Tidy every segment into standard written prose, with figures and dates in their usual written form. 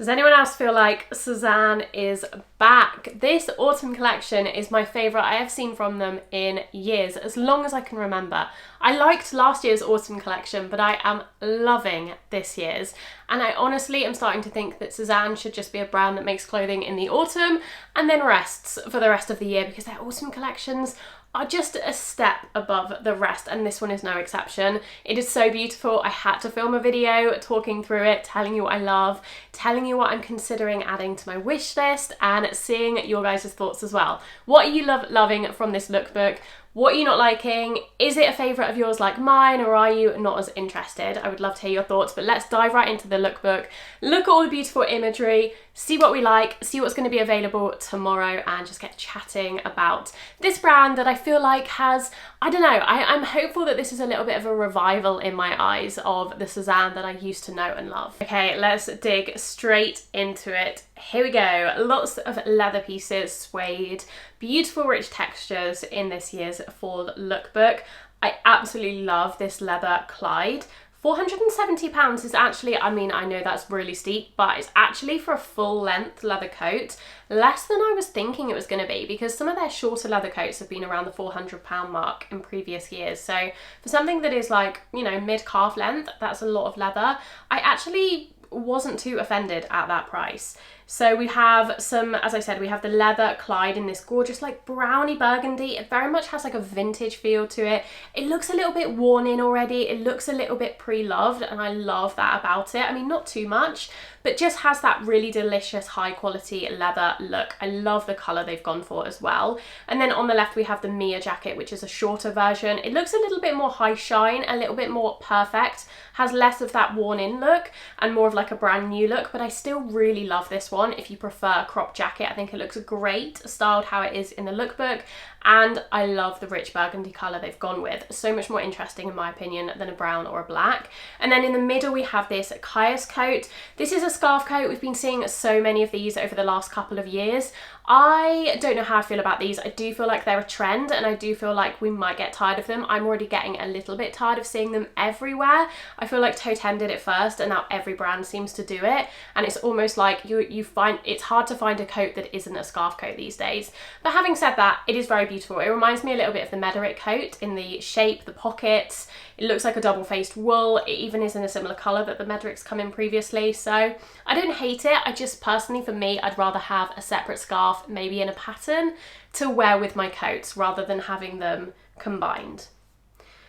Does anyone else feel like Sézane is back? This autumn collection is my favourite I have seen from them in years, as long as I can remember. I liked last year's autumn collection, but I am loving this year's. And I honestly am starting to think that Sézane should just be a brand that makes clothing in the autumn and then rests for the rest of the year, because their autumn collections are just a step above the rest, and this one is no exception. It is so beautiful. I had to film a video talking through it, telling you what I love, telling you what I'm considering adding to my wish list, and seeing your guys' thoughts as well. What are you loving from this lookbook? What are you not liking? Is it a favourite of yours like mine, or are you not as interested? I would love to hear your thoughts, but let's dive right into the lookbook. Look at all the beautiful imagery, see what we like, see what's going to be available tomorrow, and just get chatting about this brand that I feel like has, I don't know, I'm hopeful that this is a little bit of a revival in my eyes of the Sézane that I used to know and love. Okay, let's dig straight into it. Here we go. Lots of leather pieces, suede, beautiful rich textures in this year's fall lookbook. I absolutely love this leather Clyde. £470 is actually, I mean, I know that's really steep, but it's actually for a full length leather coat, less than I was thinking it was going to be, because some of their shorter leather coats have been around the £400 mark in previous years. So for something that is like, you know, mid-calf length, that's a lot of leather. I actually wasn't too offended at that price. So we have some, as I said, we have the leather Clyde in this gorgeous like browny burgundy. It very much has like a vintage feel to it. It looks a little bit worn in already. It looks a little bit pre-loved, and I love that about it. I mean, not too much, but just has that really delicious high quality leather look. I love the colour they've gone for as well. And then on the left we have the Mia jacket, which is a shorter version. It looks a little bit more high shine, a little bit more perfect, has less of that worn in look and more of like a brand new look, but I still really love this one. If you prefer a crop jacket, I think it looks great styled how it is in the lookbook, and I love the rich burgundy colour they've gone with. So much more interesting in my opinion than a brown or a black. And then in the middle we have this Caius coat. This is a scarf coat. We've been seeing so many of these over the last couple of years. I don't know how I feel about these. I do feel like they're a trend, and I do feel like we might get tired of them. I'm already getting a little bit tired of seeing them everywhere. I feel like Totem did it first, and now every brand seems to do it, and it's almost like you find it's hard to find a coat that isn't a scarf coat these days. But having said that, it is very beautiful. It reminds me a little bit of the Mederick coat in the shape, the pockets. It looks like a double-faced wool. It even is in a similar colour that the Mederick's come in previously. So I don't hate it. I just personally, for me, I'd rather have a separate scarf, maybe in a pattern, to wear with my coats rather than having them combined.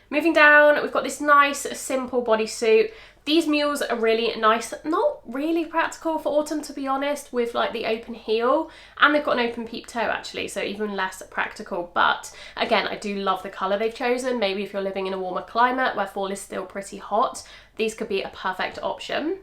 Moving down, we've got this nice simple bodysuit. These mules are really nice, not really practical for autumn to be honest, with like the open heel, and they've got an open peep toe actually, so even less practical. But again, I do love the colour they've chosen. Maybe if you're living in a warmer climate where fall is still pretty hot, these could be a perfect option.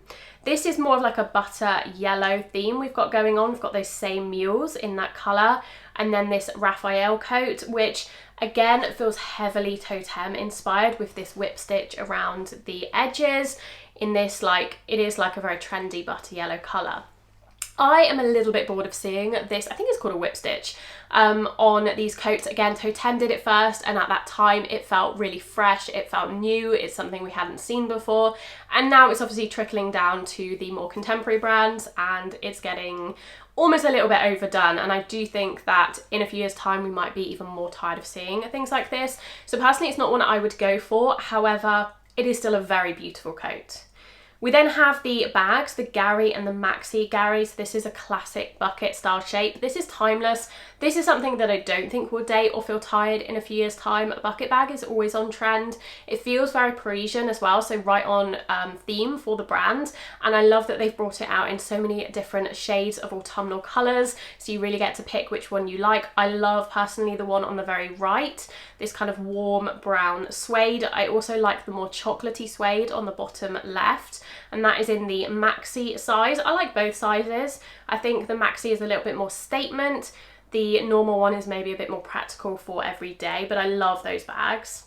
This is more of like a butter yellow theme we've got going on. We've got those same mules in that colour, and then this Raphael coat, which again feels heavily Totem inspired with this whip stitch around the edges in this, like, it is like a very trendy butter yellow colour. I am a little bit bored of seeing this, I think it's called a whip stitch, on these coats. Again, Totem did it first, and at that time it felt really fresh, it felt new, it's something we hadn't seen before, and now it's obviously trickling down to the more contemporary brands, and it's getting almost a little bit overdone, and I do think that in a few years time we might be even more tired of seeing things like this. So personally it's not one I would go for, however it is still a very beautiful coat. We then have the bags, the Gary and the Maxi Garys. This is a classic bucket style shape. This is timeless. This is something that I don't think will date or feel tired in a few years time. A bucket bag is always on trend. It feels very Parisian as well, so right on theme for the brand. And I love that they've brought it out in so many different shades of autumnal colours, so you really get to pick which one you like. I love personally the one on the very right, this kind of warm brown suede. I also like the more chocolatey suede on the bottom left, and that is in the maxi size. I like both sizes. I think the maxi is a little bit more statement. The normal one is maybe a bit more practical for every day, but I love those bags.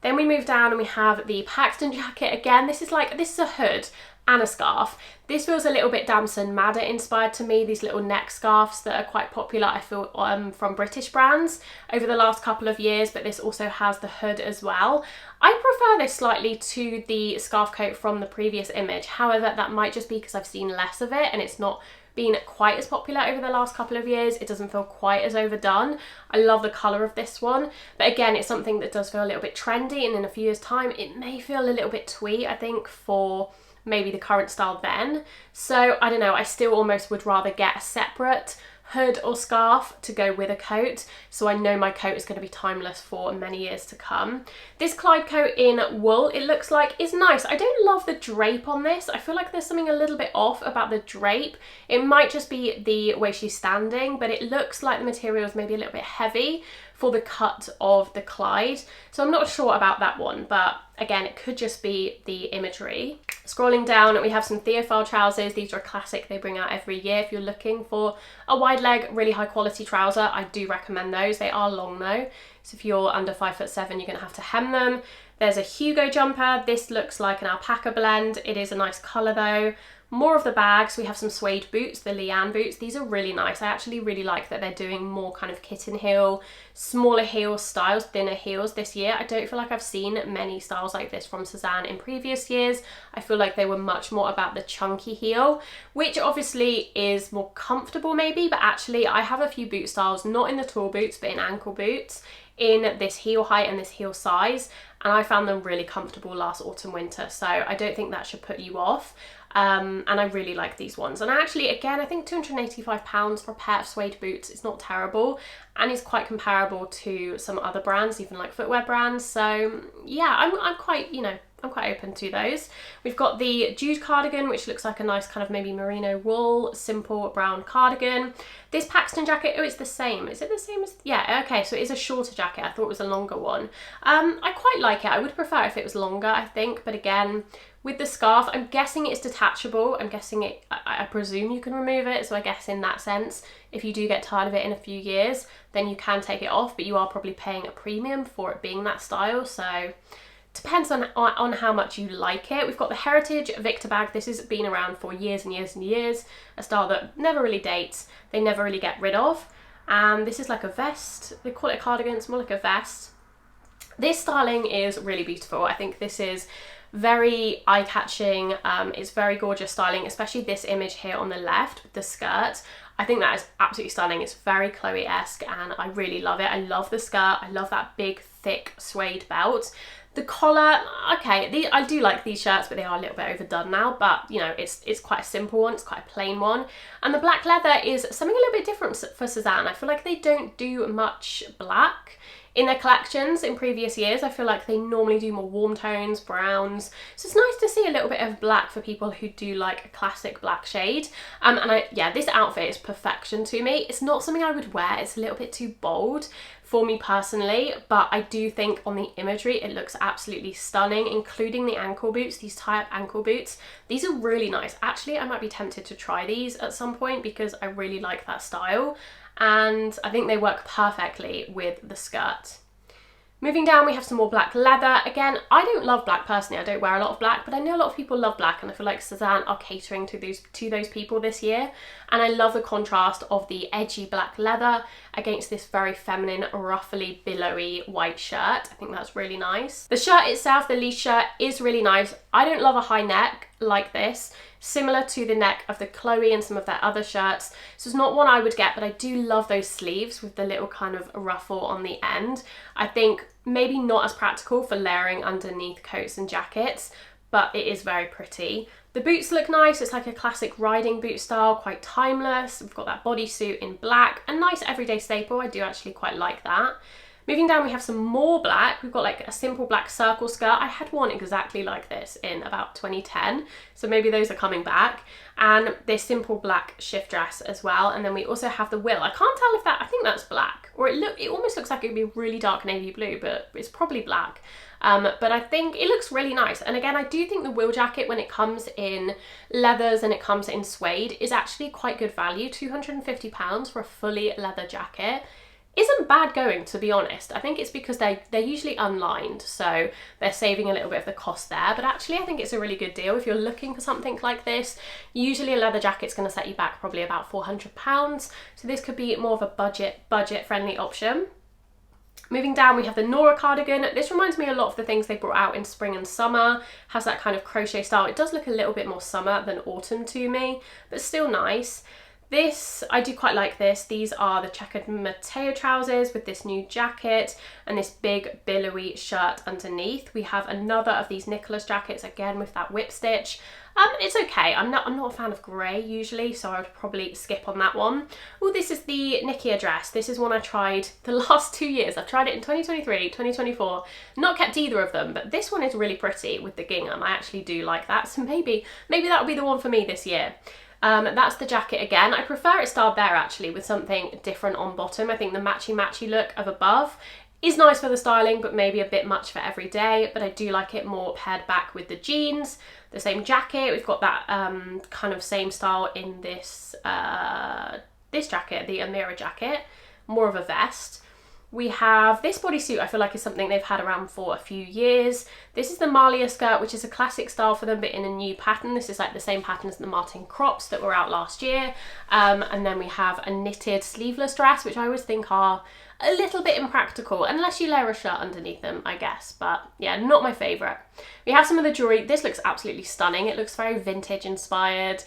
Then we move down and we have the Paxton jacket. Again, this is a hood, and a scarf. This feels a little bit Damson Madder inspired to me, these little neck scarves that are quite popular, I feel, from British brands over the last couple of years, but this also has the hood as well. I prefer this slightly to the scarf coat from the previous image. However, that might just be because I've seen less of it and it's not been quite as popular over the last couple of years. It doesn't feel quite as overdone. I love the colour of this one, but again, it's something that does feel a little bit trendy, and in a few years' time, it may feel a little bit twee, I think, for maybe the current style then. So I don't know, I still almost would rather get a separate hood or scarf to go with a coat, so I know my coat is going to be timeless for many years to come. This Clyde coat in wool, it looks like, is nice. I don't love the drape on this. I feel like there's something a little bit off about the drape. It might just be the way she's standing, but it looks like the material is maybe a little bit heavy for the cut of the Clyde, so I'm not sure about that one, but again, it could just be the imagery. Scrolling down, we have some Theophile trousers. These are a classic they bring out every year. If you're looking for a wide leg, really high quality trouser, I do recommend those. They are long though, so if you're under 5'7", you're gonna have to hem them. There's a Hugo jumper. This looks like an alpaca blend. It is a nice color though. More of the bags, we have some suede boots, the Leanne boots. These are really nice. I actually really like that they're doing more kind of kitten heel, smaller heel styles, thinner heels this year. I don't feel like I've seen many styles like this from Sézane in previous years. I feel like they were much more about the chunky heel, which obviously is more comfortable maybe, but actually I have a few boot styles, not in the tall boots, but in ankle boots, in this heel height and this heel size, and I found them really comfortable last autumn winter, so I don't think that should put you off. And I really like these ones, and actually, again, I think £285 for a pair of suede boots is not terrible, and is quite comparable to some other brands, even like footwear brands. So yeah, I'm quite, you know, I'm quite open to those. We've got the Jude cardigan, which looks like a nice kind of maybe merino wool, simple brown cardigan. This Paxton jacket, oh, it's the same. Is it the same as, yeah, okay, so it is a shorter jacket. I thought it was a longer one. I quite like it. I would prefer if it was longer, I think, but again, with the scarf, I'm guessing it's detachable. I'm guessing it, I presume you can remove it. So I guess in that sense, if you do get tired of it in a few years, then you can take it off, but you are probably paying a premium for it being that style. So depends on how much you like it. We've got the Heritage Victor bag. This has been around for years and years and years. A style that never really dates. They never really get rid of. And this is like a vest. They call it a cardigan. It's more like a vest. This styling is really beautiful. I think this is very eye-catching. It's very gorgeous styling, especially this image here on the left with the skirt. I think that is absolutely stunning. It's very Chloe-esque and I really love it. I love the skirt. I love that big, thick suede belt. The collar, okay, I do like these shirts, but they are a little bit overdone now, but you know, it's quite a simple one, it's quite a plain one. And the black leather is something a little bit different for Sézane. I feel like they don't do much black in their collections in previous years. I feel like they normally do more warm tones, browns. So it's nice to see a little bit of black for people who do like a classic black shade. Yeah, this outfit is perfection to me. It's not something I would wear. It's a little bit too bold for me personally, but I do think on the imagery, it looks absolutely stunning, including the ankle boots, these tie-up ankle boots. These are really nice. Actually, I might be tempted to try these at some point because I really like that style. And I think they work perfectly with the skirt. Moving down, we have some more black leather. Again, I don't love black personally. I don't wear a lot of black, but I know a lot of people love black, and I feel like Sézane are catering to those people this year. And I love the contrast of the edgy black leather against this very feminine, ruffly, billowy white shirt. I think that's really nice. The shirt itself, the Leash shirt, is really nice. I don't love a high neck like this, similar to the neck of the Chloe and some of their other shirts. So it's not one I would get, but I do love those sleeves with the little kind of ruffle on the end. I think maybe not as practical for layering underneath coats and jackets, but it is very pretty. The boots look nice. It's like a classic riding boot style, quite timeless. We've got that bodysuit in black, a nice everyday staple. I do actually quite like that. Moving down, we have some more black. We've got like a simple black circle skirt. I had one exactly like this in about 2010, so maybe those are coming back. And this simple black shift dress as well. And then we also have the Will. I can't tell if that, I think that's black, or it almost looks like it would be really dark navy blue, but it's probably black. But I think it looks really nice. And again, I do think the Will jacket, when it comes in leathers and it comes in suede, is actually quite good value. £250 for a fully leather jacket isn't bad going, to be honest. I think it's because they're usually unlined, so they're saving a little bit of the cost there, but actually I think it's a really good deal if you're looking for something like this. Usually a leather jacket's going to set you back probably about £400, so this could be more of a budget friendly option. Moving down, we have the Nora cardigan. This reminds me a lot of the things they brought out in spring and summer. Has that kind of crochet style. It does look a little bit more summer than autumn to me, but still nice. This, I do quite like this. These are the checkered Mateo trousers with this new jacket and this big billowy shirt underneath. We have another of these Nicholas jackets, again with that whip stitch. It's okay. I'm not a fan of grey usually, so I would probably skip on that one. Oh, this is the Nikia dress. This is one I tried the last 2 years. I've tried it in 2023, 2024. Not kept either of them, but this one is really pretty with the gingham. I actually do like that, so maybe that'll be the one for me this year. That's the jacket again. I prefer it styled there actually with something different on bottom. I think the matchy matchy look of above is nice for the styling, but maybe a bit much for every day. But I do like it more paired back with the jeans. The same jacket. We've got that kind of same style in this this jacket, the Amira jacket, more of a vest. We have this bodysuit, I feel like is something they've had around for a few years. This is the Malia skirt, which is a classic style for them, but in a new pattern. This is like the same pattern as the Martin crops that were out last year. And then we have a knitted sleeveless dress, which I always think are a little bit impractical, unless you layer a shirt underneath them, I guess. But yeah, not my favourite. We have some of the jewellery. This looks absolutely stunning. It looks very vintage inspired,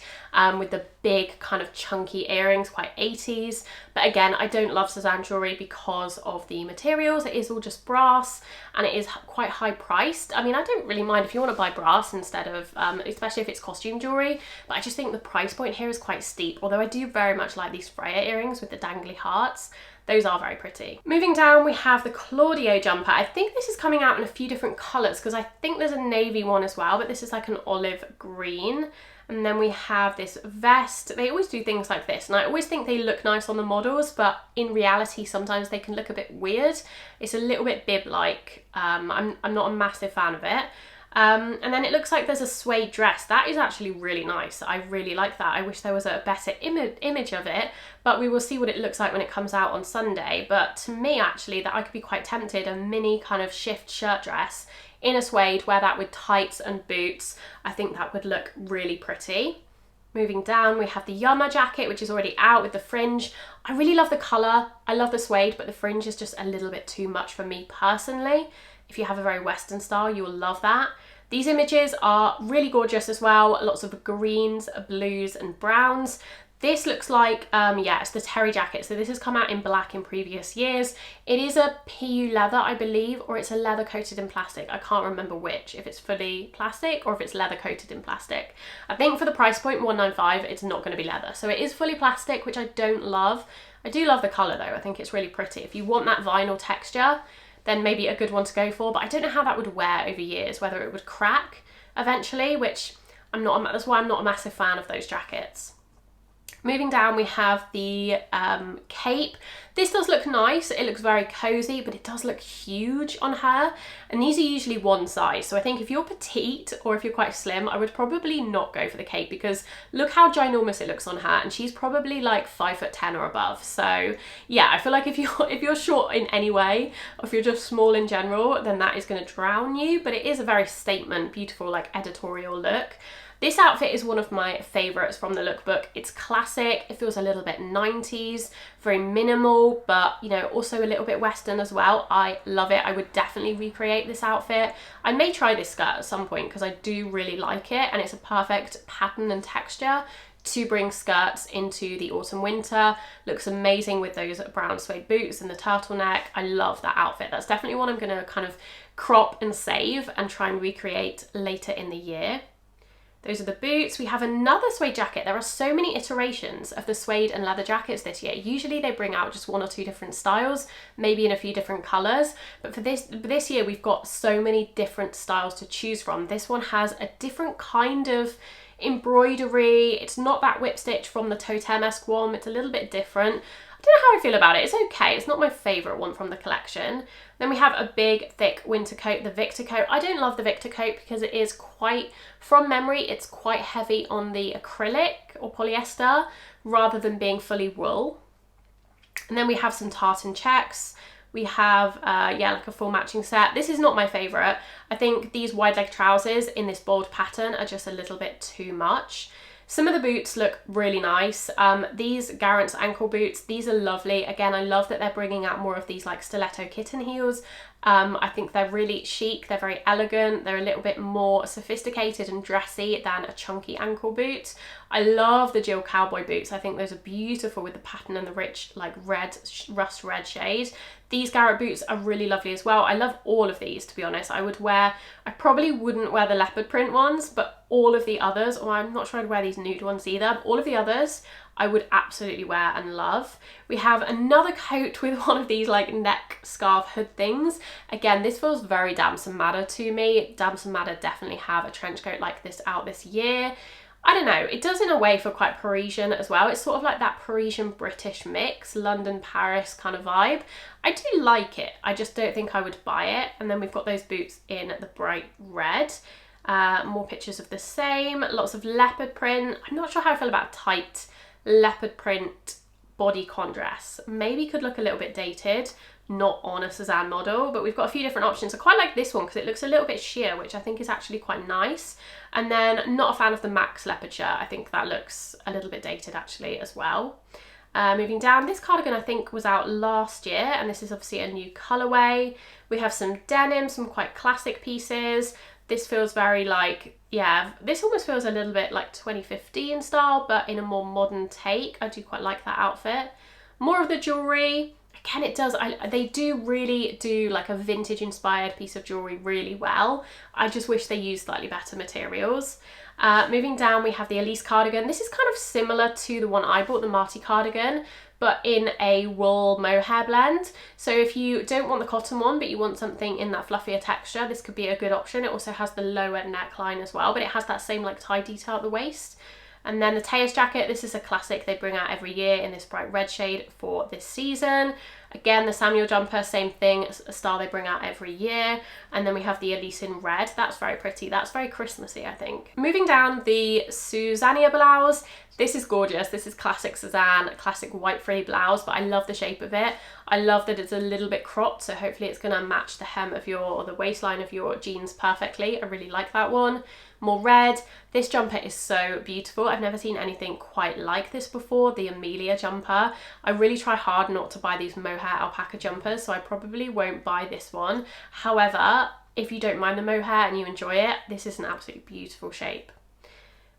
with the big kind of chunky earrings, quite 80s. But again, I don't love Sézane jewellery because of the materials. It is all just brass and it is quite high priced. I mean, I don't really mind if you want to buy brass instead of, especially if it's costume jewellery, but I just think the price point here is quite steep. Although I do very much like these Freya earrings with the dangly hearts. Those are very pretty. Moving down, we have the Claudio jumper. I think this is coming out in a few different colours because I think there's a navy one as well, but this is like an olive green. And then we have this vest. They always do things like this, and I always think they look nice on the models, but in reality, sometimes they can look a bit weird. It's a little bit bib-like. I'm not a massive fan of it. And then it looks like there's a suede dress. That is actually really nice. I really like that. I wish there was a better image of it, but we will see what it looks like when it comes out on Sunday. But to me, actually, that I could be quite tempted, a mini kind of shift shirt dress in a suede, wear that with tights and boots. I think that would look really pretty. Moving down, we have the Yama jacket, which is already out with the fringe. I really love the colour. I love the suede, but the fringe is just a little bit too much for me personally. If you have a very Western style, you will love that. These images are really gorgeous as well. Lots of greens, blues and browns. This looks like, yeah, it's the Terry jacket. So this has come out in black in previous years. It is a PU leather, I believe, or it's a leather coated in plastic. I can't remember which, if it's fully plastic or if it's leather coated in plastic. I think for the price point, $195, it's not going to be leather. So it is fully plastic, which I don't love. I do love the colour though. I think it's really pretty. If you want that vinyl texture, then maybe a good one to go for, but I don't know how that would wear over years, whether it would crack eventually, which that's why I'm not a massive fan of those jackets. Moving down, we have the cape. This does look nice. It looks very cozy, but it does look huge on her. And these are usually one size. So I think if you're petite or if you're quite slim, I would probably not go for the cape because look how ginormous it looks on her. And she's probably like 5'10" or above. So yeah, I feel like if you're short in any way, or if you're just small in general, then that is going to drown you. But it is a very statement, beautiful, like editorial look. This outfit is one of my favourites from the lookbook. It's classic, it feels a little bit 90s, very minimal, but you know, also a little bit Western as well. I love it. I would definitely recreate this outfit. I may try this skirt at some point because I do really like it, and it's a perfect pattern and texture to bring skirts into the autumn winter. Looks amazing with those brown suede boots and the turtleneck. I love that outfit. That's definitely one I'm going to kind of crop and save and try and recreate later in the year. Those are the boots. We have another suede jacket. There are so many iterations of the suede and leather jackets this year. Usually they bring out just one or two different styles, maybe in a few different colours. But for this year, we've got so many different styles to choose from. This one has a different kind of embroidery. It's not that whip stitch from the totem-esque one. It's a little bit different. I don't know how I feel about it. It's okay. It's not my favourite one from the collection. Then we have a big, thick winter coat, the Victor coat. I don't love the Victor coat because it is quite, from memory, it's quite heavy on the acrylic or polyester rather than being fully wool. And then we have some tartan checks. We have, yeah, like a full matching set. This is not my favourite. I think these wide leg trousers in this bold pattern are just a little bit too much. Some of the boots look really nice. These Garance ankle boots, these are lovely. Again, I love that they're bringing out more of these like stiletto kitten heels. I think they're really chic, they're very elegant, they're a little bit more sophisticated and dressy than a chunky ankle boot. I love the Jill cowboy boots. I think those are beautiful with the pattern and the rich like red, rust red shade. These Garrett boots are really lovely as well. I love all of these, to be honest. I probably wouldn't wear the leopard print ones, but all of the others, or I'm not sure I'd wear these nude ones either, but all of the others I would absolutely wear and love. We have another coat with one of these like neck scarf hood things. Again, this feels very Damson Madder to me. Damson Madder definitely have a trench coat like this out this year. I don't know, it does in a way feel quite Parisian as well. It's sort of like that Parisian-British mix, London-Paris kind of vibe. I do like it, I just don't think I would buy it. And then we've got those boots in the bright red. More pictures of the same, lots of leopard print. I'm not sure how I feel about tight leopard print bodycon dress. Maybe could look a little bit dated, not on a Sézane model, but we've got a few different options. I quite like this one because it looks a little bit sheer, which I think is actually quite nice. And then not a fan of the Max leopard shirt. I think that looks a little bit dated actually as well. Moving down, this cardigan I think was out last year, and this is obviously a new colourway. We have some denim, some quite classic pieces. This feels very like, yeah, this almost feels a little bit like 2015 style, but in a more modern take. I do quite like that outfit. More of the jewellery. Again, it does, they do really do like a vintage inspired piece of jewellery really well. I just wish they used slightly better materials. Moving down, we have the Elise cardigan. This is kind of similar to the one I bought, the Marty cardigan, but in a wool mohair blend. So if you don't want the cotton one, but you want something in that fluffier texture, this could be a good option. It also has the lower neckline as well, but it has that same like tie detail at the waist. And then the Tejas jacket, this is a classic they bring out every year in this bright red shade for this season. Again, the Samuel jumper, same thing, a style they bring out every year. And then we have the Elise in red. That's very pretty. That's very Christmassy, I think. Moving down, the Susannia blouse. This is gorgeous. This is classic Sézane, classic white frilly blouse, but I love the shape of it. I love that it's a little bit cropped, so hopefully it's gonna match the hem of or the waistline of your jeans perfectly. I really like that one. More red. This jumper is so beautiful. I've never seen anything quite like this before, the Amelia jumper. I really try hard not to buy these mohair alpaca jumpers, so I probably won't buy this one. However, if you don't mind the mohair and you enjoy it, this is an absolutely beautiful shape.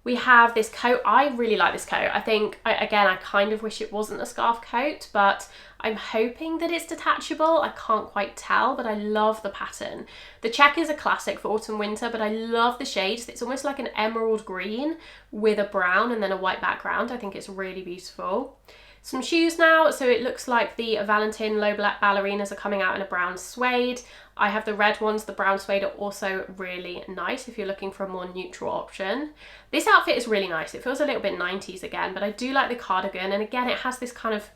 We have this coat. I really like this coat. I think, again, I kind of wish it wasn't a scarf coat, but I'm hoping that it's detachable. I can't quite tell, but I love the pattern. The check is a classic for autumn winter, but I love the shades. It's almost like an emerald green with a brown and then a white background. I think it's really beautiful. Some shoes now. So it looks like the Valentin low black ballerinas are coming out in a brown suede. I have the red ones. The brown suede are also really nice if you're looking for a more neutral option. This outfit is really nice. It feels a little bit 90s again, but I do like the cardigan. And again, it has this kind of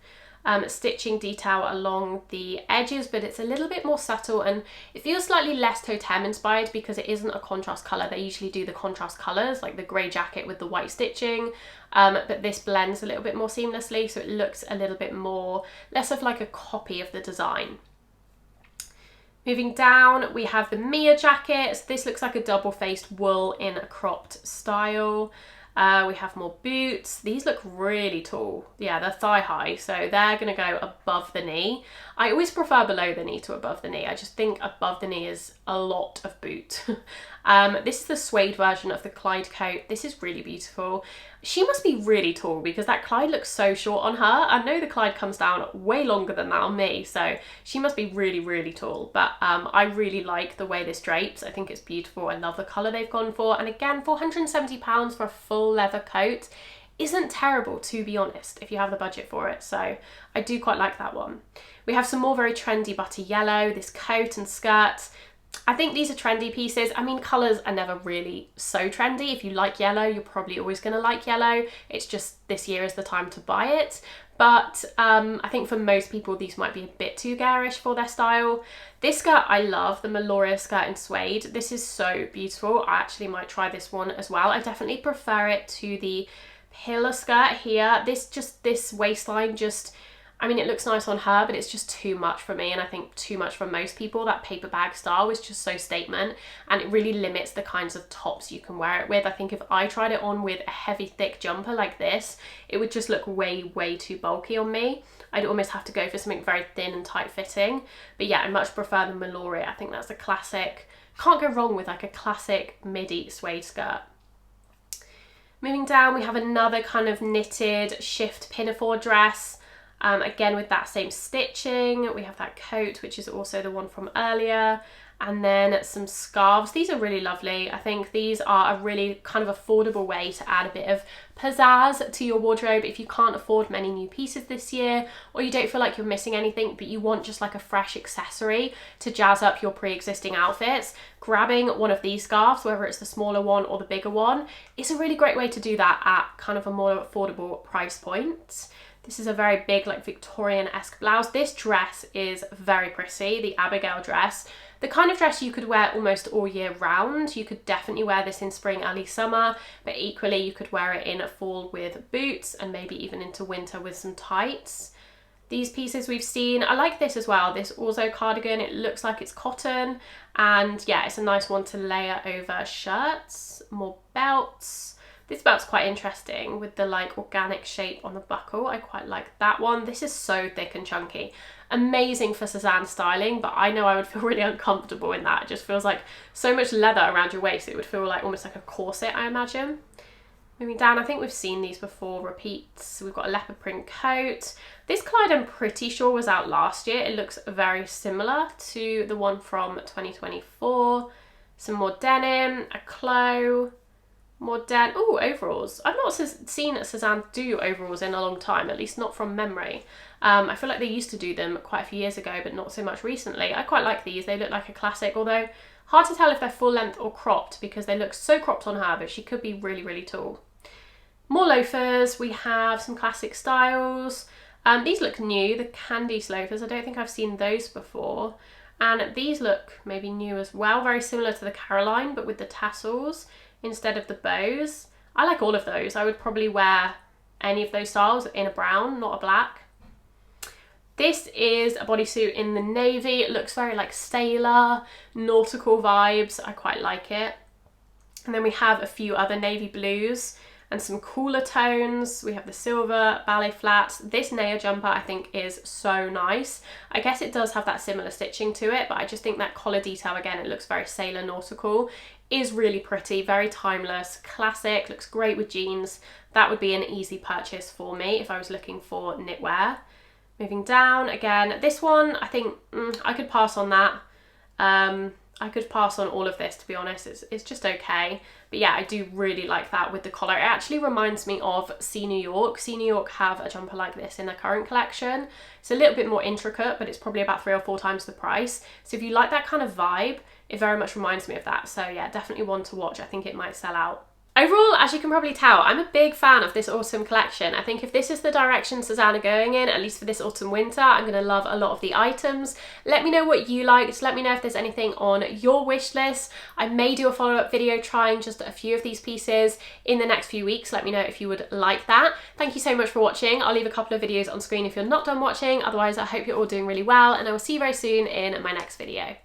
stitching detail along the edges, but it's a little bit more subtle and it feels slightly less Totem inspired because it isn't a contrast colour. They usually do the contrast colours, like the grey jacket with the white stitching, but this blends a little bit more seamlessly, so it looks a little bit more, less of like a copy of the design. Moving down, we have the Mia jacket. This looks like a double-faced wool in a cropped style. We have more boots. These look really tall. Yeah, they're thigh high, so they're gonna go above the knee. I always prefer below the knee to above the knee. I just think above the knee is a lot of boot. This is the suede version of the Clyde coat. This is really beautiful. She must be really tall because that Clyde looks so short on her. I know the Clyde comes down way longer than that on me, so she must be really, really tall. But I really like the way this drapes. I think it's beautiful. I love the colour they've gone for. And again, £470 for a full leather coat isn't terrible, to be honest, if you have the budget for it. So I do quite like that one. We have some more very trendy butter yellow, this coat and skirt. I think these are trendy pieces. I mean, colours are never really so trendy. If you like yellow, you're probably always going to like yellow. It's just this year is the time to buy it. But I think for most people, these might be a bit too garish for their style. This skirt I love, the Meloria skirt in suede. This is so beautiful. I actually might try this one as well. I definitely prefer it to the pillar skirt here. This waistline just, I mean, it looks nice on her, but it's just too much for me, and I think too much for most people. That paper bag style is just so statement, and it really limits the kinds of tops you can wear it with. I think if I tried it on with a heavy, thick jumper like this, it would just look way, way too bulky on me. I'd almost have to go for something very thin and tight fitting. But yeah, I much prefer the Meloria. I think that's a classic. Can't go wrong with like a classic midi suede skirt. Moving down, we have another kind of knitted shift pinafore dress. Again, with that same stitching. We have that coat, which is also the one from earlier. And then some scarves. These are really lovely. I think these are a really kind of affordable way to add a bit of pizzazz to your wardrobe if you can't afford many new pieces this year, or you don't feel like you're missing anything, but you want just like a fresh accessory to jazz up your pre-existing outfits. Grabbing one of these scarves, whether it's the smaller one or the bigger one, is a really great way to do that at kind of a more affordable price point. This is a very big, like Victorian-esque blouse. This dress is very pretty, the Abigail dress. The kind of dress you could wear almost all year round. You could definitely wear this in spring, early summer, but equally you could wear it in fall with boots and maybe even into winter with some tights. These pieces we've seen, I like this as well, this Orzo cardigan. It looks like it's cotton, and yeah, it's a nice one to layer over shirts. More belts. This belt's quite interesting with the like organic shape on the buckle. I quite like that one. This is so thick and chunky. Amazing for Sézane styling, but I know I would feel really uncomfortable in that. It just feels like so much leather around your waist. It would feel like almost like a corset, I imagine. Moving down, I think we've seen these before, repeats. We've got a leopard print coat. This Clyde I'm pretty sure was out last year. It looks very similar to the one from 2024. Some more denim, a clo. More overalls. I've not seen Sézane do overalls in a long time, at least not from memory. I feel like they used to do them quite a few years ago, but not so much recently. I quite like these. They look like a classic, although hard to tell if they're full length or cropped because they look so cropped on her, but she could be really, really tall. More loafers. We have some classic styles. These look new, the Candice loafers. I don't think I've seen those before. And these look maybe new as well, very similar to the Caroline, but with the tassels instead of the bows. I like all of those. I would probably wear any of those styles in a brown, not a black. This is a bodysuit in the navy. It looks very like sailor, nautical vibes. I quite like it. And then we have a few other navy blues and some cooler tones. We have the silver ballet flats. This Naya jumper I think is so nice. I guess it does have that similar stitching to it, but I just think that collar detail, again, it looks very sailor nautical, is really pretty, very timeless, classic, looks great with jeans. That would be an easy purchase for me if I was looking for knitwear. Moving down, again, this one, I think I could pass on that. I could pass on all of this, to be honest. It's just okay. But yeah, I do really like that with the collar. It actually reminds me of See New York. See New York have a jumper like this in their current collection. It's a little bit more intricate, but it's probably about 3 or 4 times the price. So if you like that kind of vibe, it very much reminds me of that. So yeah, definitely one to watch. I think it might sell out. Overall, as you can probably tell, I'm a big fan of this autumn collection. I think if this is the direction Sézane are going in, at least for this autumn winter, I'm going to love a lot of the items. Let me know what you liked. Let me know if there's anything on your wish list. I may do a follow-up video trying just a few of these pieces in the next few weeks. Let me know if you would like that. Thank you so much for watching. I'll leave a couple of videos on screen if you're not done watching. Otherwise, I hope you're all doing really well, and I will see you very soon in my next video.